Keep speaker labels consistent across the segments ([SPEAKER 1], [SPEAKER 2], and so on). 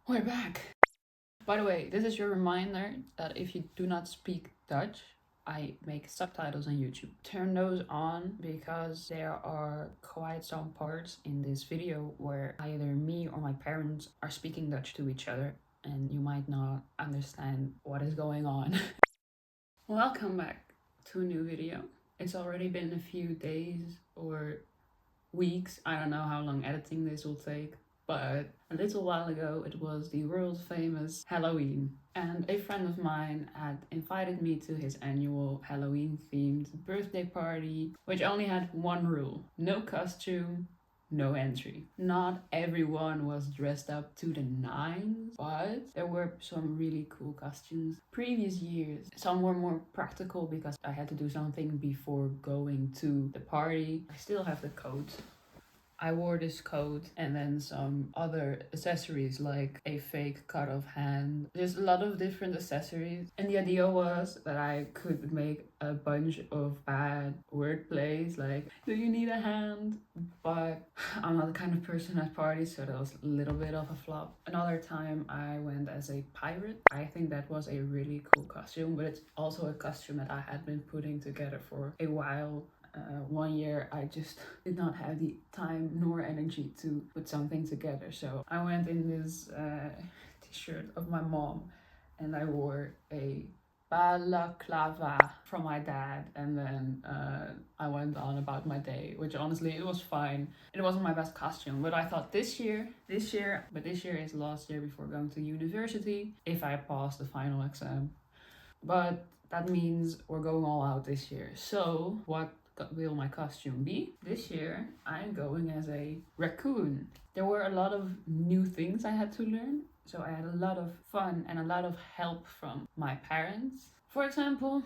[SPEAKER 1] We're back! By the way, this is your reminder that if you do not speak Dutch, I make subtitles on YouTube. Turn those on because there are quite some parts in this video where either me or my parents are speaking Dutch to each other and you might not understand what is going on. Welcome back to a new video. It's already been a few days or weeks. I don't know how long editing this will take. But a little while ago it was the world famous Halloween, and a friend of mine had invited me to his annual Halloween themed birthday party, which only had one rule: no costume, no entry. Not everyone was dressed up to the nines, but there were some really cool costumes. Previous years, some were more practical because I had to do something before going to the party. I still have the coat. I wore this coat and then some other accessories like a fake cut off hand. There's a lot of different accessories, and the idea was that I could make a bunch of bad wordplays like, do you need a hand? But I'm not the kind of person at parties, so that was a little bit of a flop. Another time I went as a pirate. I think that was a really cool costume, but it's also a costume that I had been putting together for a while. One year I just did not have the time nor energy to put something together, so I went in this t-shirt of my mom and I wore a balaclava from my dad, and then I went on about my day, which honestly it was fine. It wasn't my best costume, but I thought this year is last year before going to university if I pass the final exam. But that means we're going all out this year. So what will my costume be? This year I'm going as a raccoon. There were a lot of new things I had to learn, so I had a lot of fun and a lot of help from my parents. For example,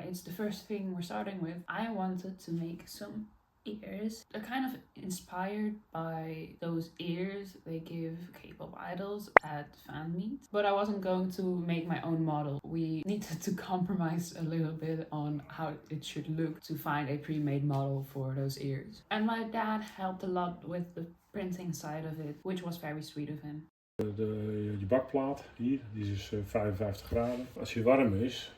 [SPEAKER 1] it's the first thing we're starting with. I wanted to make some ears. They're kind of inspired by those ears they give K-pop idols at fan meet. But I wasn't going to make my own model. We needed to compromise a little bit on how it should look to find a pre-made model for those ears. And my dad helped a lot with the printing side of it, which was very sweet of him.
[SPEAKER 2] Je bakplaat hier, die is 55 graden. Als hij warm is,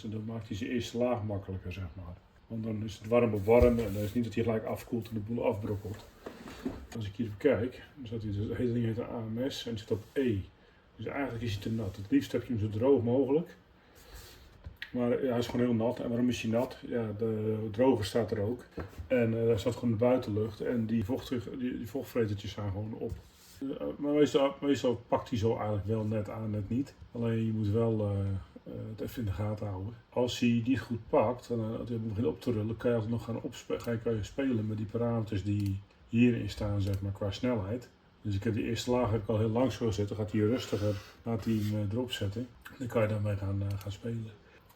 [SPEAKER 2] dan maakt hij zijn eerste laag makkelijker, zeg maar. Want dan is het warm op warm en dan is het niet dat hij gelijk afkoelt en de boel afbrokkelt. Als ik hier kijk, dan staat hij, het hele ding heet AMS en het zit op E. Dus eigenlijk is hij te nat. Het liefst heb je hem zo droog mogelijk. Maar ja, hij is gewoon heel nat. En waarom is hij nat? Ja, de droger staat er ook. En daar staat gewoon de buitenlucht en die vochtvretertjes staan gewoon op. Maar meestal pakt hij zo eigenlijk wel net aan, net niet. Alleen je moet wel het even in de gaten houden. Als hij niet goed pakt en hij begint op te rullen, kan je altijd nog kan je spelen met die parameters die hierin staan, zeg maar, qua snelheid. Dus ik heb die eerste laag al heel lang zo gezet, dan gaat hij rustiger, laat hij hem erop zetten. Dan kan je daarmee gaan spelen.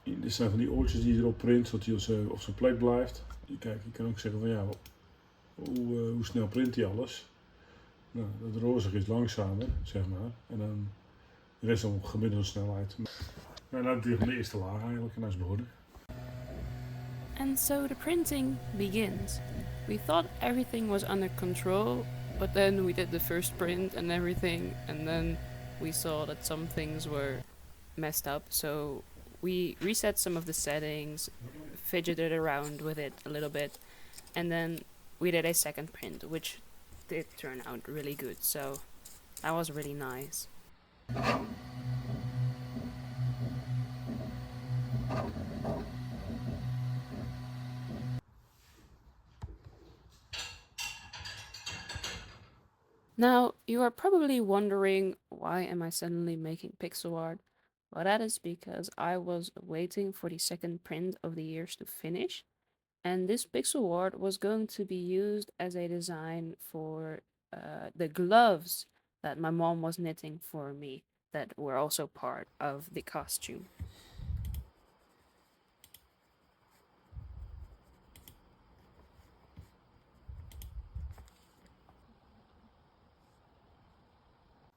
[SPEAKER 2] Dit zijn van die oortjes die je erop print, zodat hij op zijn plek blijft. Kijk, je kan ook zeggen van ja, hoe snel print hij alles. Nou, dat rozig is langzamer, zeg maar. En dan de rest op gemiddelde snelheid. En dan natuurlijk de eerste laag eigenlijk, en dat is begonnen.
[SPEAKER 3] And so the printing begins. We thought everything was under control, but then we did the first print and everything, and then we saw that some things were messed up, so we reset some of the settings, fidgeted around with it a little bit, and then we did a second print, which did turn out really good, so that was really nice. Now, you are probably wondering, why am I suddenly making pixel art? Well, that is because I was waiting for the second print of the ears to finish, and this pixel art was going to be used as a design for the gloves that my mom was knitting for me, that were also part of the costume.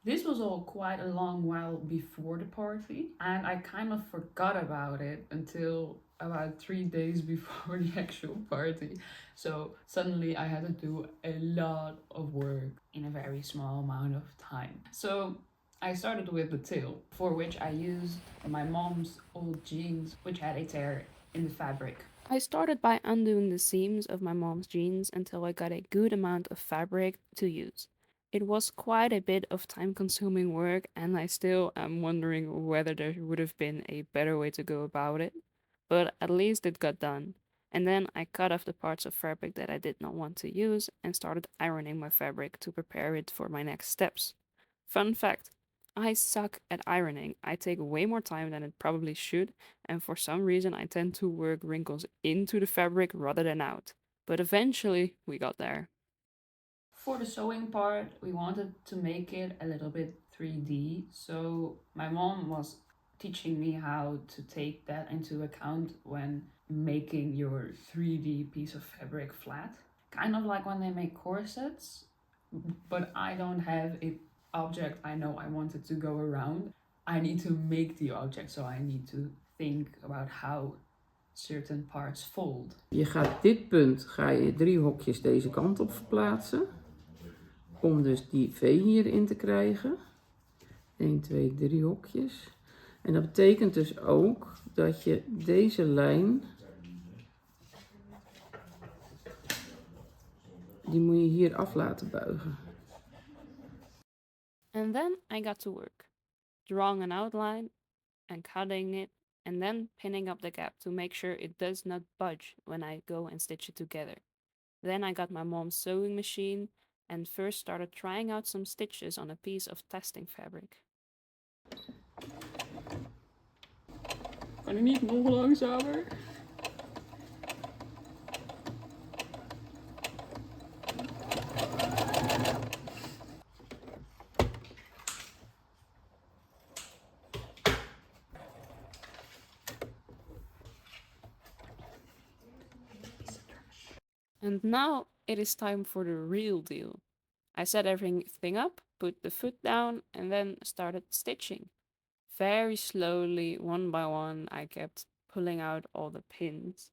[SPEAKER 1] This was all quite a long while before the party, and I kind of forgot about it until about 3 days before the actual party. So suddenly I had to do a lot of work in a very small amount of time. So I started with the tail, for which I used my mom's old jeans, which had a tear in the fabric.
[SPEAKER 3] I started by undoing the seams of my mom's jeans until I got a good amount of fabric to use. It was quite a bit of time consuming work, and I still am wondering whether there would have been a better way to go about it, but at least it got done. And then I cut off the parts of fabric that I did not want to use and started ironing my fabric to prepare it for my next steps. Fun fact, I suck at ironing. I take way more time than it probably should, and for some reason I tend to work wrinkles into the fabric rather than out. But eventually we got there.
[SPEAKER 1] For the sewing part, we wanted to make it a little bit 3D, so my mom was teaching me how to take that into account when making your 3D piece of fabric flat. Kind of like when they make corsets, but I don't have a object I know I want it to go around. I need to make the object, so I need to think about how certain parts fold.
[SPEAKER 4] Je gaat dit punt, ga je 3 hokjes deze kant op verplaatsen. Om dus die V hierin te krijgen. 1, 2, 3 hokjes. En dat betekent dus ook dat je deze lijn, die moet je hier af laten buigen.
[SPEAKER 3] And then I got to work, drawing an outline and cutting it, and then pinning up the gap to make sure it does not budge when I go and stitch it together. Then I got my mom's sewing machine and first started trying out some stitches on a piece of testing fabric.
[SPEAKER 1] Kan ik niet nog langzamer?
[SPEAKER 3] And now it is time for the real deal. I set everything up, put the foot down, and then started stitching. Very slowly, one by one, I kept pulling out all the pins.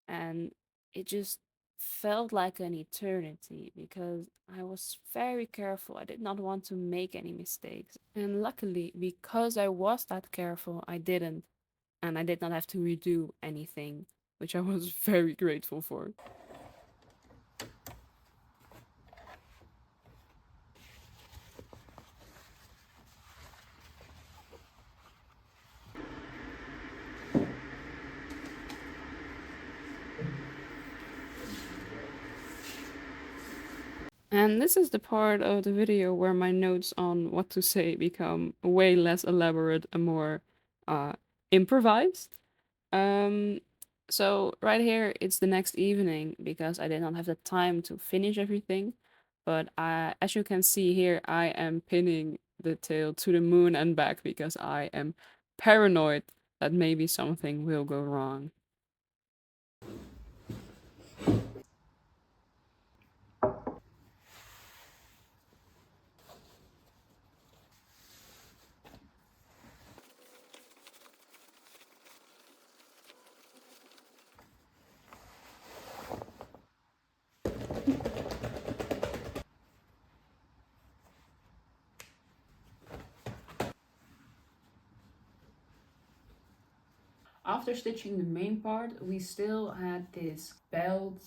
[SPEAKER 3] And it just felt like an eternity because I was very careful. I did not want to make any mistakes. And luckily, because I was that careful, I didn't. And I did not have to redo anything, which I was very grateful for. And this is the part of the video where my notes on what to say become way less elaborate and more improvised. So right here, it's the next evening because I did not have the time to finish everything. But as you can see here, I am pinning the tail to the moon and back because I am paranoid that maybe something will go wrong.
[SPEAKER 1] After stitching the main part, we still had this belt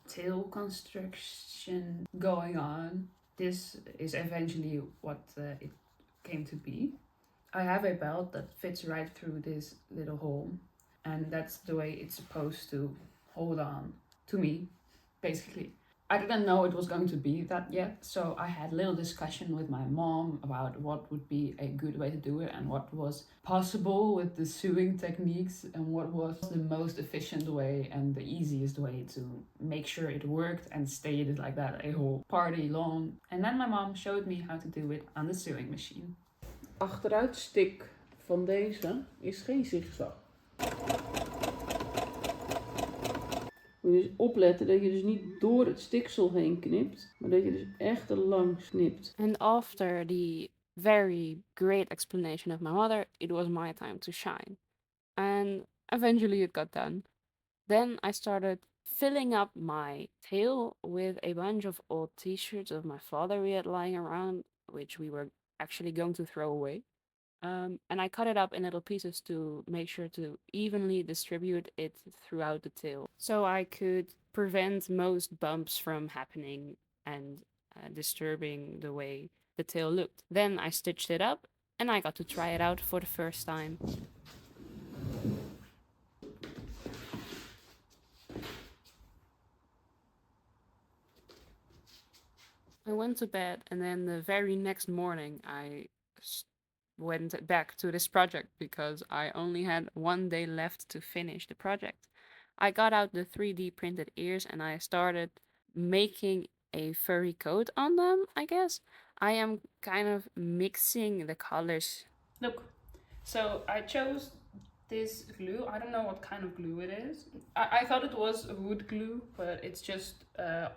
[SPEAKER 1] tail construction going on. This is eventually what it came to be. I have a belt that fits right through this little hole, and that's the way it's supposed to hold on to me, basically. I didn't know it was going to be that yet, so I had a little discussion with my mom about what would be a good way to do it and what was possible with the sewing techniques and what was the most efficient way and the easiest way to make sure it worked and stayed like that a whole party long. And then my mom showed me how to do it on the sewing machine.
[SPEAKER 4] Achteruitstik van deze is geen zigzag. Moet je dus opletten dat je dus niet door het stiksel heen knipt, maar dat je dus echt er langs knipt.
[SPEAKER 3] And after the very great explanation of my mother, it was my time to shine. And Eventually it got done. Then I started filling up my tail with a bunch of old t-shirts of my father we had lying around, which we were actually going to throw away. And I cut it up in little pieces to make sure to evenly distribute it throughout the tail so I could prevent most bumps from happening and disturbing the way the tail looked. Then I stitched it up and I got to try it out for the first time. I went to bed, and then the very next morning, went back to this project because I only had 1 day left to finish the project. I got out the 3D printed ears and I started making a furry coat on them, I guess. I am kind of mixing the colors.
[SPEAKER 1] Look, so I chose this glue. I don't know what kind of glue it is. I thought it was wood glue, but it's just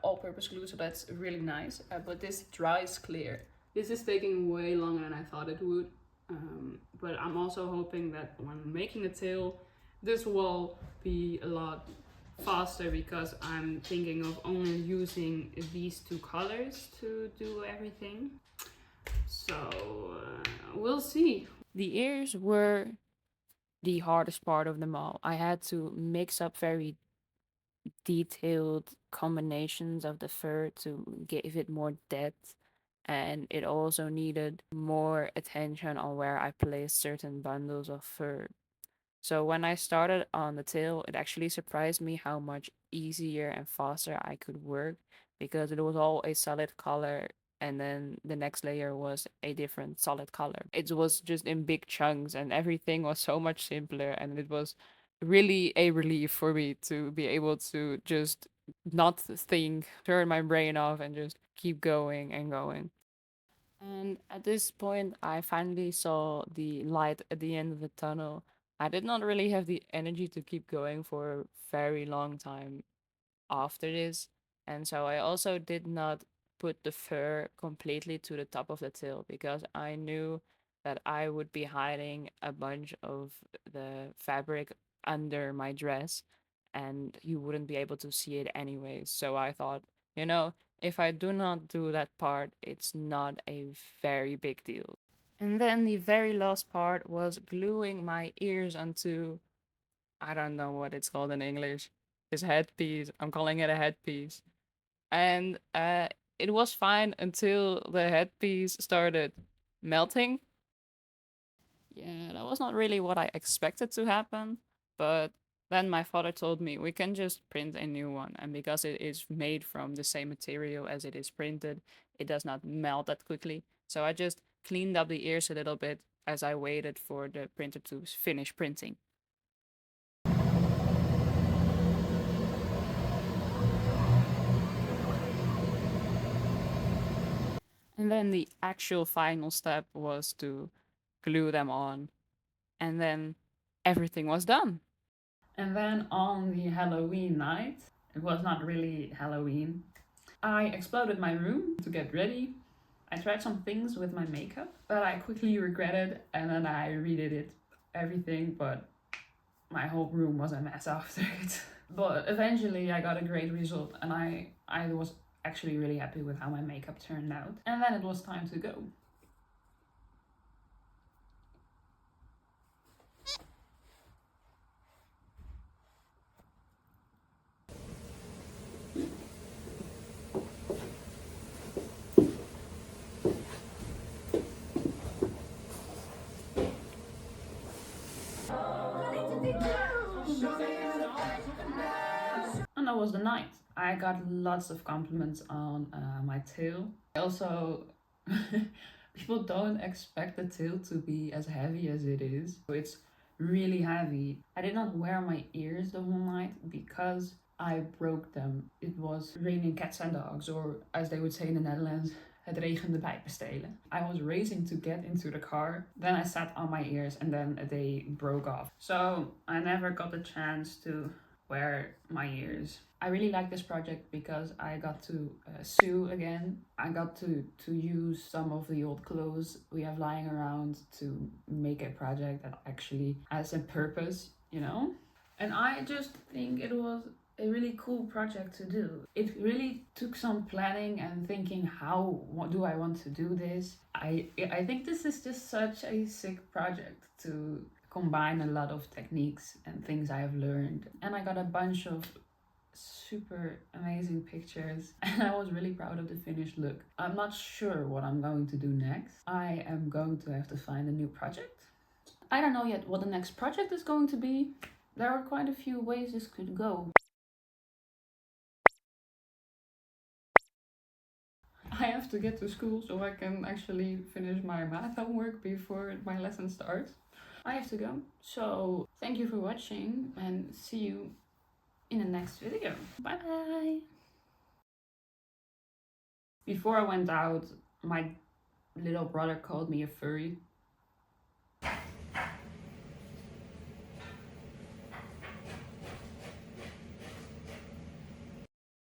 [SPEAKER 1] all-purpose glue, so that's really nice. But this dries clear. This is taking way longer than I thought it would. But I'm also hoping that when making the tail, this will be a lot faster because I'm thinking of only using these two colors to do everything. So we'll see.
[SPEAKER 3] The ears were the hardest part of them all. I had to mix up very detailed combinations of the fur to give it more depth, and it also needed more attention on where I placed certain bundles of fur. So when I started on the tail, it actually surprised me how much easier and faster I could work because it was all a solid color and then the next layer was a different solid color. It was just in big chunks and everything was so much simpler, and it was really a relief for me to be able to just not think, turn my brain off and just keep going and going. And at this point, I finally saw the light at the end of the tunnel. I did not really have the energy to keep going for a very long time after this. And so I also did not put the fur completely to the top of the tail because I knew that I would be hiding a bunch of the fabric under my dress and you wouldn't be able to see it anyway. So I thought, you know, if I do not do that part, it's not a very big deal. And then the very last part was gluing my ears onto, I don't know what it's called in English, this headpiece. I'm calling it a headpiece. And it was fine until the headpiece started melting. Yeah, that was not really what I expected to happen, but then my father told me we can just print a new one, and because it is made from the same material as it is printed, it does not melt that quickly. So I just cleaned up the ears a little bit as I waited for the printer to finish printing. And then the actual final step was to glue them on, and then everything was done.
[SPEAKER 1] And then on the Halloween night, it was not really Halloween, I exploded my room to get ready. I tried some things with my makeup that I quickly regretted, and then I redid it, everything, but my whole room was a mess after it. But eventually I got a great result, and I was actually really happy with how my makeup turned out. And then it was time to go. And that was the night. I got lots of compliments on my tail. Also, people don't expect the tail to be as heavy as it is. It's really heavy. I did not wear my ears the whole night because I broke them. It was raining cats and dogs, or as they would say in the Netherlands, het regende pijpenstelen. I was racing to get into the car, then I sat on my ears and then they broke off. So I never got the chance to wear my ears. I really like this project because I got to sew again. I got to use some of the old clothes we have lying around to make a project that actually has a purpose. you know? And I just think it was a really cool project to do. It really took some planning and thinking, what do I want to do this? I think this is just such a sick project to combine a lot of techniques and things I have learned. And I got a bunch of super amazing pictures and I was really proud of the finished look. I'm not sure what I'm going to do next. I am going to have to find a new project. I don't know yet what the next project is going to be. There are quite a few ways this could go. I have to get to school so I can actually finish my math homework before my lesson starts. I have to go. So thank you for watching and see you in the next video. Bye bye! Before I went out, my little brother called me a furry.